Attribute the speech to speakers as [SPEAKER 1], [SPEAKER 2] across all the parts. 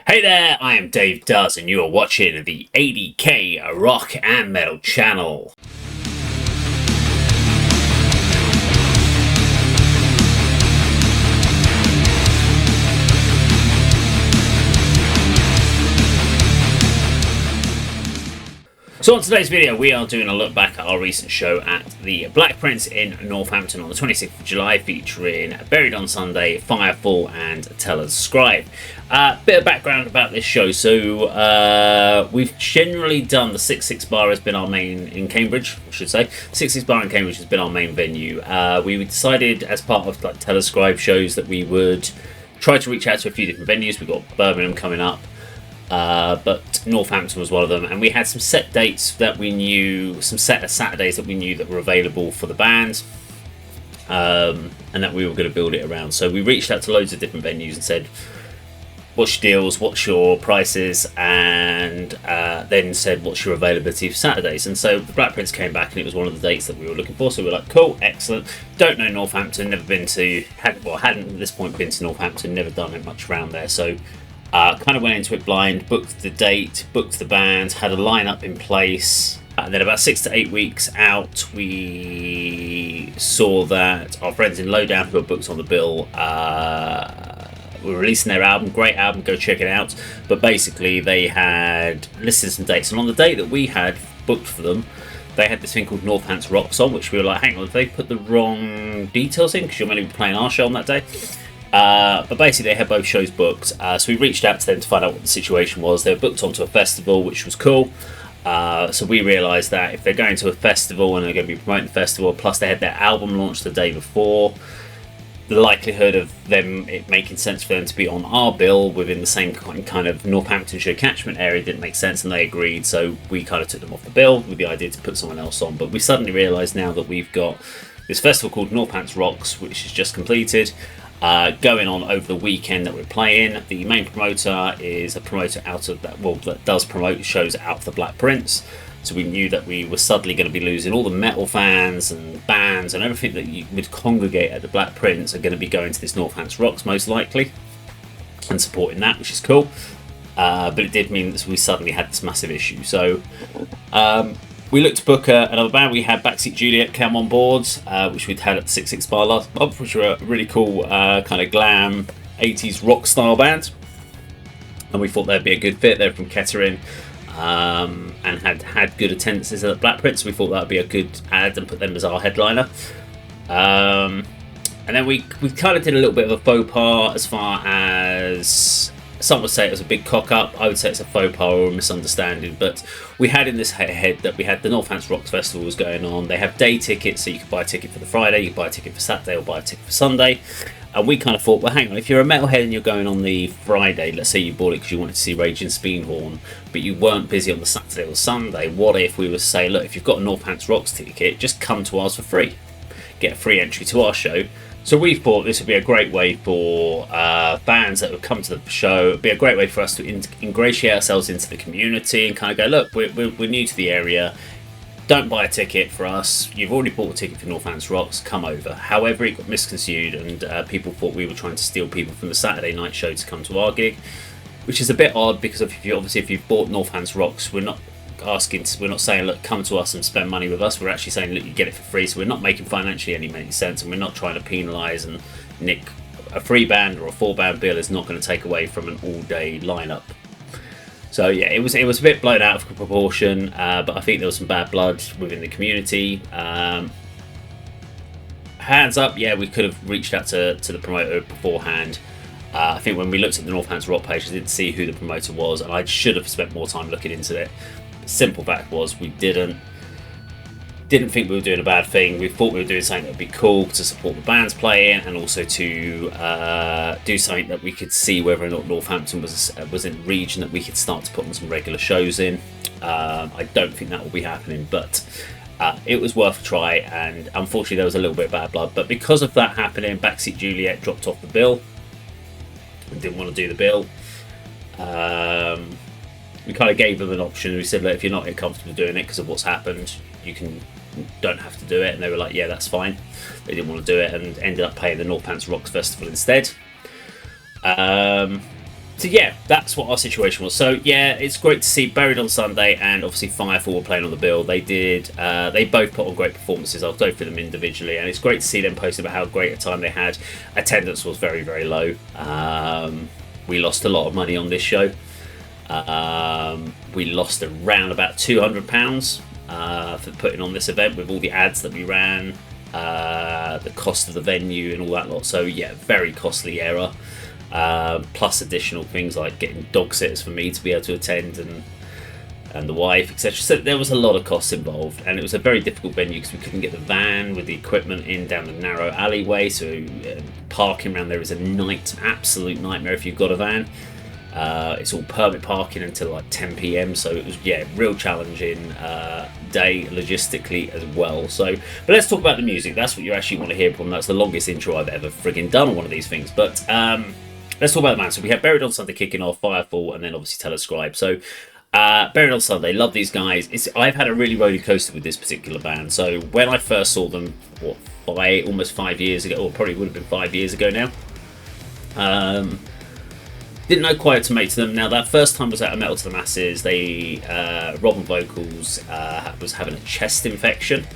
[SPEAKER 1] Hey there, I am Dave Does, and you are watching the A.D.K Rock and Metal channel. So on today's video, we are doing a look back at our recent show at the Black Prince in Northampton on the 26th of July, featuring Buried on Sunday, Firefall, and Teller's Scribe. Bit of background about this show. So we've generally done the 6-6 bar has been our main in Cambridge, I should say. 6-6 bar in Cambridge has been our main venue. We decided as part of like Teller's Scribe shows that we would try to reach out to a few different venues. We've got Birmingham coming up. But Northampton was one of them, and we had some set dates that we knew, some set Saturdays that we knew that were available for the band, and that we were going to build it around. So we reached out to loads of different venues and said, what's your deals, what's your prices, and then said, what's your availability for Saturdays? And so the Black Prince came back and it was one of the dates that we were looking for. So we were like, cool, excellent. Don't know Northampton, never been to, hadn't at this point been to Northampton, never done it much around there. So kind of went into it blind, booked the date, booked the band, had a lineup in place. And then about 6 to 8 weeks out, we saw that our friends in Lowdown, who were booked on the bill, were releasing their album. Great album, go check it out. But basically they had listed some dates, and on the date that we had booked for them, they had this thing called Northants Rocks on, which we were like, hang on, they put the wrong details in because you're meant to be playing our show on that day. But basically they had both shows booked, so we reached out to them to find out what the situation was. They were booked onto a festival, which was cool. So we realised that if they're going to a festival and they're going to be promoting the festival, plus they had their album launched the day before, the likelihood of them it making sense for them to be on our bill within the same kind of Northamptonshire catchment area didn't make sense, and they agreed. So we kind of took them off the bill with the idea to put someone else on. But we suddenly realised now that we've got this festival called Northants Rocks, which is just completed, going on over the weekend that we're playing. The main promoter is a promoter out of that, well, that does promote shows out of the Black Prince. So we knew that we were suddenly going to be losing all the metal fans and bands and everything that you would congregate at the Black Prince are going to be going to this Northants Rocks most likely and supporting that, which is cool. But it did mean that we suddenly had this massive issue. So we looked to book another band. We had Backseat Juliet come on board, which we'd had at the 6-6 bar last month, which were a really cool kind of glam 80s rock style band. And we thought they'd be a good fit. They're from Kettering and had good attendances at the Black Prince. We thought that would be a good ad and put them as our headliner. And then we kind of did a little bit of a faux pas as far as... Some would say it was a big cock-up. I would say it's a faux pas or a misunderstanding. But we had in this head that we had the Northants Rocks Festival was going on. They have day tickets, so you could buy a ticket for the Friday, you could buy a ticket for Saturday, or buy a ticket for Sunday. And we kind of thought, well, hang on, if you're a metalhead and you're going on the Friday, let's say you bought it because you wanted to see Raging Speenhorn, but you weren't busy on the Saturday or Sunday, what if we were to say, look, if you've got a Northants Rocks ticket, just come to ours for free. Get a free entry to our show. So we thought this would be a great way for fans that would come to the show. It would be a great way for us to ingratiate ourselves into the community and kind of go, look, we're new to the area. Don't buy a ticket for us. You've already bought a ticket for Northants Rocks. Come over. However, it got misconstrued, and people thought we were trying to steal people from the Saturday night show to come to our gig, which is a bit odd because if you've bought Northants Rocks, we're not saying, look, come to us and spend money with us. We're actually saying, look, you get it for free. So we're not making financially any sense, and we're not trying to penalise and nick a free band or a 4-band bill is not going to take away from an all-day lineup. So yeah, it was a bit blown out of proportion, but I think there was some bad blood within the community. Hands up, yeah, we could have reached out to the promoter beforehand. I think when we looked at the Northants Rock page, I didn't see who the promoter was, and I should have spent more time looking into it. Simple fact was we didn't think we were doing a bad thing. We thought we were doing something that would be cool to support the bands playing, and also to do something that we could see whether or not Northampton was in a region that we could start to put on some regular shows in. I don't think that will be happening, but it was worth a try, and unfortunately there was a little bit of bad blood. But because of that happening, Backseat Juliet dropped off the bill and didn't want to do the bill. We kind of gave them an option. We said, look, if you're not comfortable doing it because of what's happened, don't have to do it. And they were like, yeah, that's fine. They didn't want to do it and ended up playing the Northants Rocks Festival instead. So yeah, that's what our situation was. So yeah, it's great to see Buried on Sunday and obviously Firefall were playing on the bill. They did. They both put on great performances. I'll go through them individually, and it's great to see them posting about how great a time they had. Attendance was very, very low. We lost a lot of money on this show. We lost around about £200 for putting on this event with all the ads that we ran, the cost of the venue and all that lot. So yeah, very costly era. Plus additional things like getting dog sitters for me to be able to attend and the wife, etc. So there was a lot of costs involved, and it was a very difficult venue because we couldn't get the van with the equipment in down the narrow alleyway. So parking around there is a absolute nightmare if you've got a van. It's all permit parking until like 10 p.m. So it was real challenging day logistically as well. So, but let's talk about the music. That's what you actually want to hear from. That's the longest intro I've ever frigging done on one of these things. But let's talk about the band. So we have Buried on Sunday kicking off, Firefall, and then obviously Scribe. So Buried on Sunday, love these guys. I've had a really roller coaster with this particular band. So when I first saw them, almost 5 years ago, or probably would have been 5 years ago now. Didn't know quite to make to them. Now that first time was at a Metal to the Masses. They Rob on vocals was having a chest infection,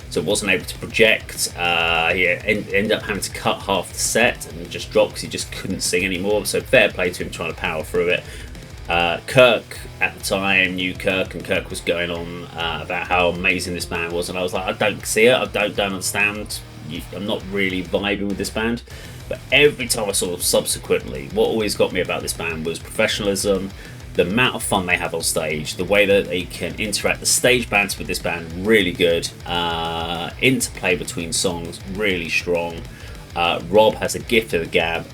[SPEAKER 1] so wasn't able to project. Ended up having to cut half the set and just drop because he just couldn't sing anymore. So fair play to him trying to power through it. Kirk at the time knew Kirk, and Kirk was going on about how amazing this band was, and I was like, I don't see it. I don't understand. I'm not really vibing with this band. But every time I saw them subsequently, what always got me about this band was professionalism, the amount of fun they have on stage, the way that they can interact. The stage bands with this band, really good. Interplay between songs, really strong. Rob has a gift of the gab.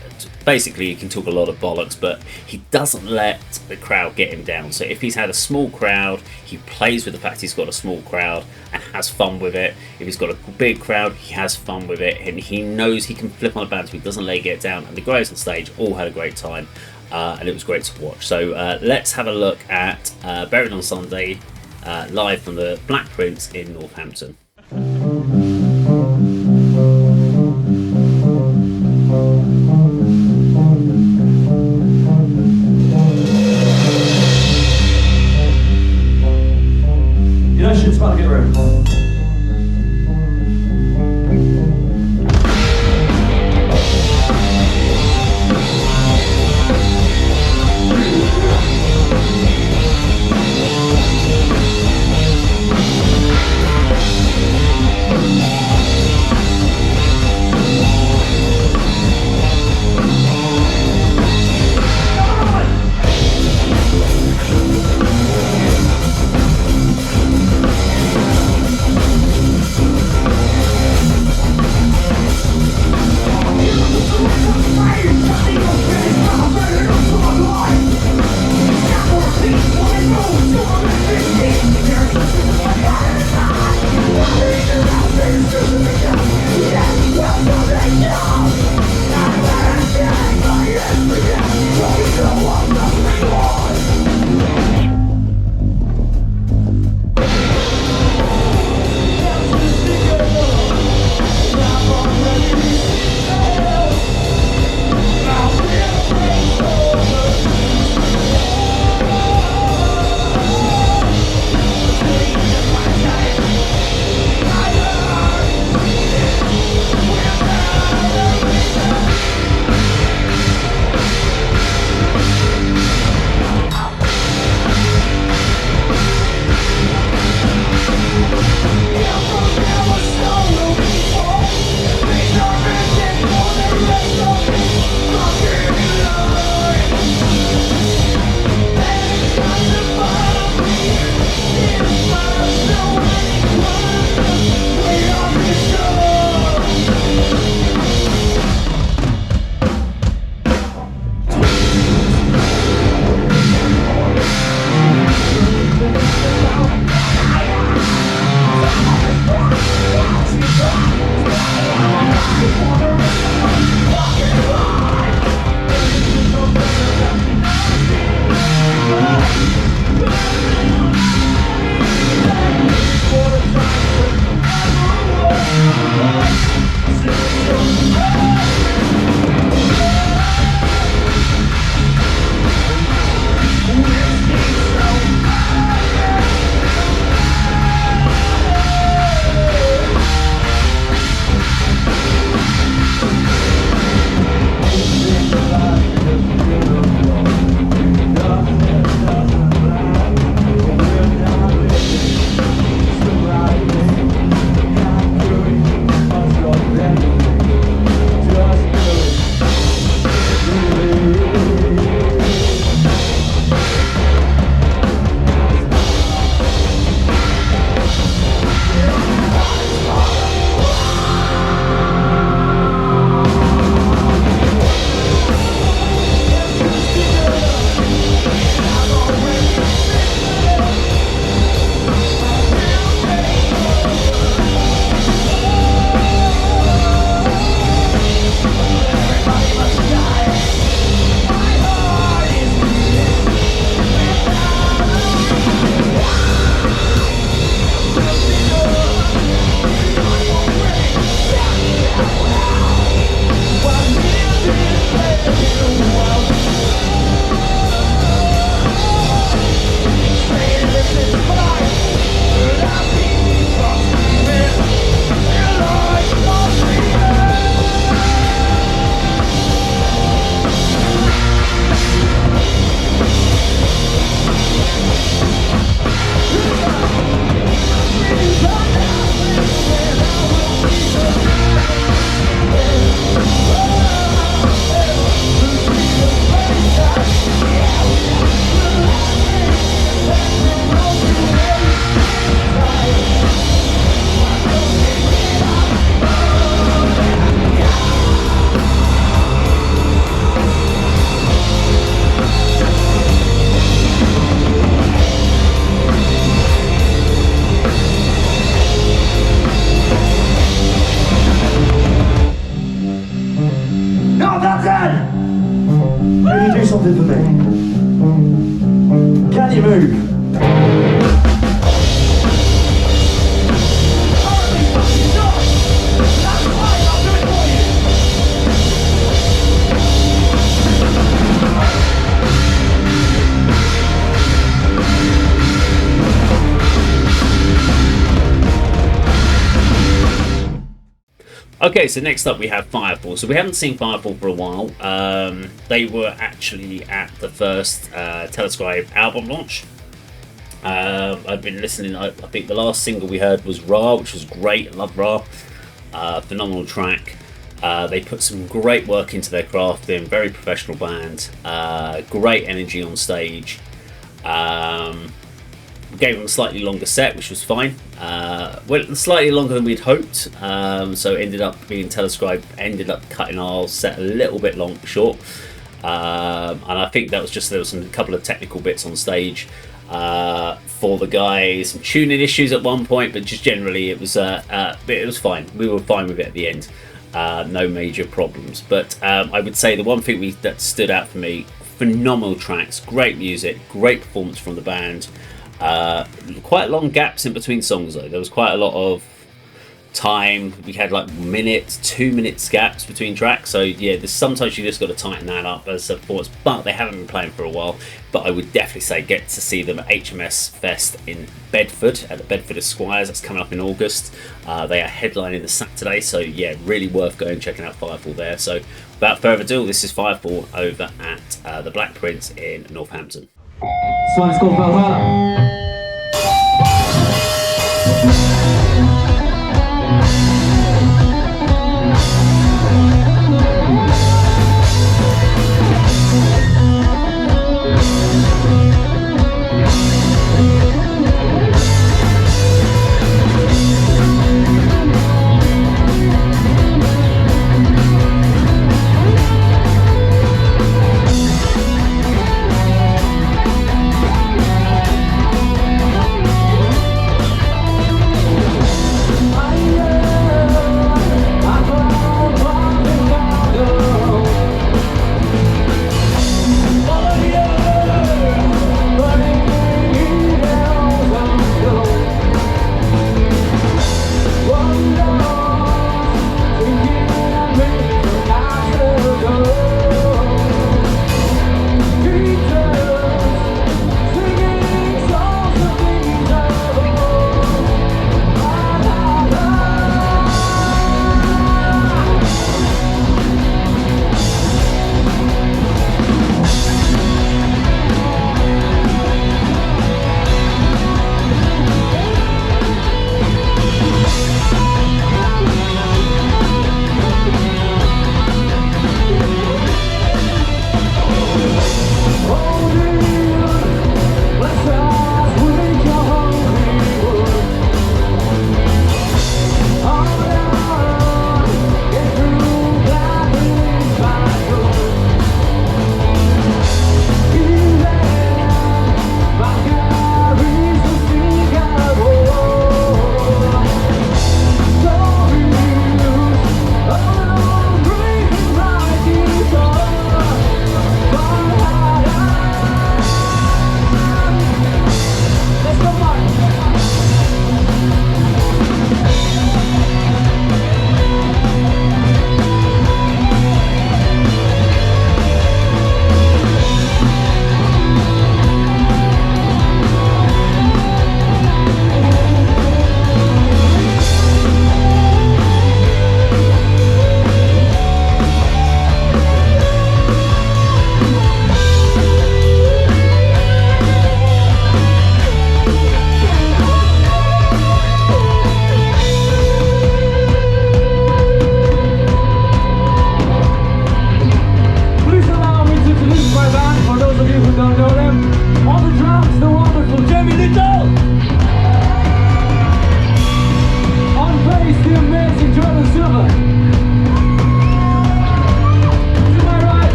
[SPEAKER 1] Basically, he can talk a lot of bollocks, but he doesn't let the crowd get him down. So if he's had a small crowd, he plays with the fact he's got a small crowd and has fun with it. If he's got a big crowd, he has fun with it, and he knows he can flip on a band so he doesn't let it get down. And the guys on stage all had a great time, and it was great to watch. So let's have a look at Buried on Sunday, live from the Black Prince in Northampton.
[SPEAKER 2] Shit's about to get ready. Can you move?
[SPEAKER 1] Okay, so next up we have Firefall. So we haven't seen Firefall for a while. They were actually at the first Scribe album launch. I've been listening. I think the last single we heard was Ra, which was great. I love Ra. Phenomenal track. They put some great work into their crafting. Very professional band. Great energy on stage. Gave them a slightly longer set, which was fine. Well, slightly longer than we'd hoped. So ended up being Scribe ended up cutting our set a little bit short. And I think that was just there was a couple of technical bits on stage for the guys, some tuning issues at one point, but just generally it was fine. We were fine with it at the end. No major problems. But I would say the one thing that stood out for me: phenomenal tracks, great music, great performance from the band. Quite long gaps in between songs though. There was quite a lot of time. We had like 2 minutes gaps between tracks. So yeah, sometimes you just got to tighten that up as a performance. But they haven't been playing for a while. But I would definitely say get to see them at HMS Fest in Bedford at the Bedford Esquires. That's coming up in August. They are headlining the Saturday. So yeah, really worth going and checking out Firefall there. So without further ado, this is Firefall over at the Black Prince in Northampton.
[SPEAKER 2] This one's called Valhalla.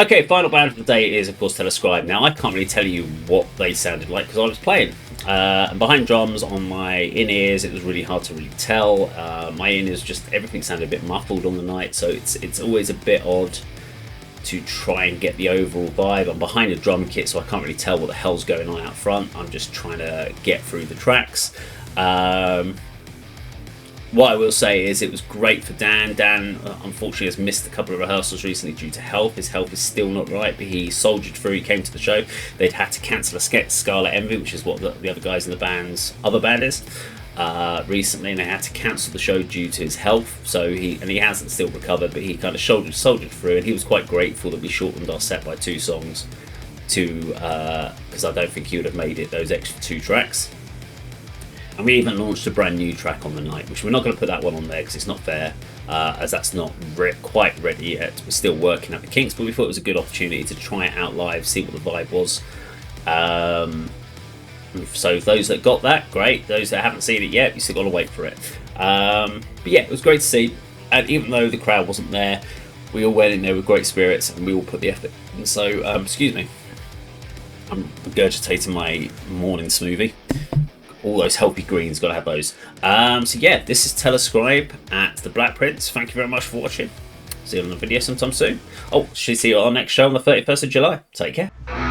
[SPEAKER 1] Okay, final band of the day is, of course, Scribe. Now, I can't really tell you what they sounded like because I was playing. And behind drums on my in-ears, it was really hard to really tell. My in-ears, just everything sounded a bit muffled on the night, so it's always a bit odd to try and get the overall vibe. I'm behind a drum kit, so I can't really tell what the hell's going on out front. I'm just trying to get through the tracks. What I will say is it was great for Dan. Dan, unfortunately, has missed a couple of rehearsals recently due to health. His health is still not right, but he soldiered through. He came to the show. They'd had to cancel a Scarlet Envy, which is what the other guys in the band's other band is, recently, and they had to cancel the show due to his health. So he hasn't still recovered, but he kind of soldiered through, and he was quite grateful that we shortened our set by 2 songs because I don't think he would have made it those extra 2 tracks. And we even launched a brand new track on the night, which we're not going to put that one on there because it's not fair, as that's not quite ready yet. We're still working out the kinks, but we thought it was a good opportunity to try it out live, see what the vibe was. So those that got that, great. Those that haven't seen it yet, you still got to wait for it. But yeah, it was great to see. And even though the crowd wasn't there, we all went in there with great spirits and we all put the effort in. So, excuse me, I'm regurgitating my morning smoothie. All those healthy greens, gotta have those. So yeah, this is Scribe at the Black Prince. Thank you very much for watching. See you on the video sometime soon. Oh, should see you on our next show on the 31st of July. Take care.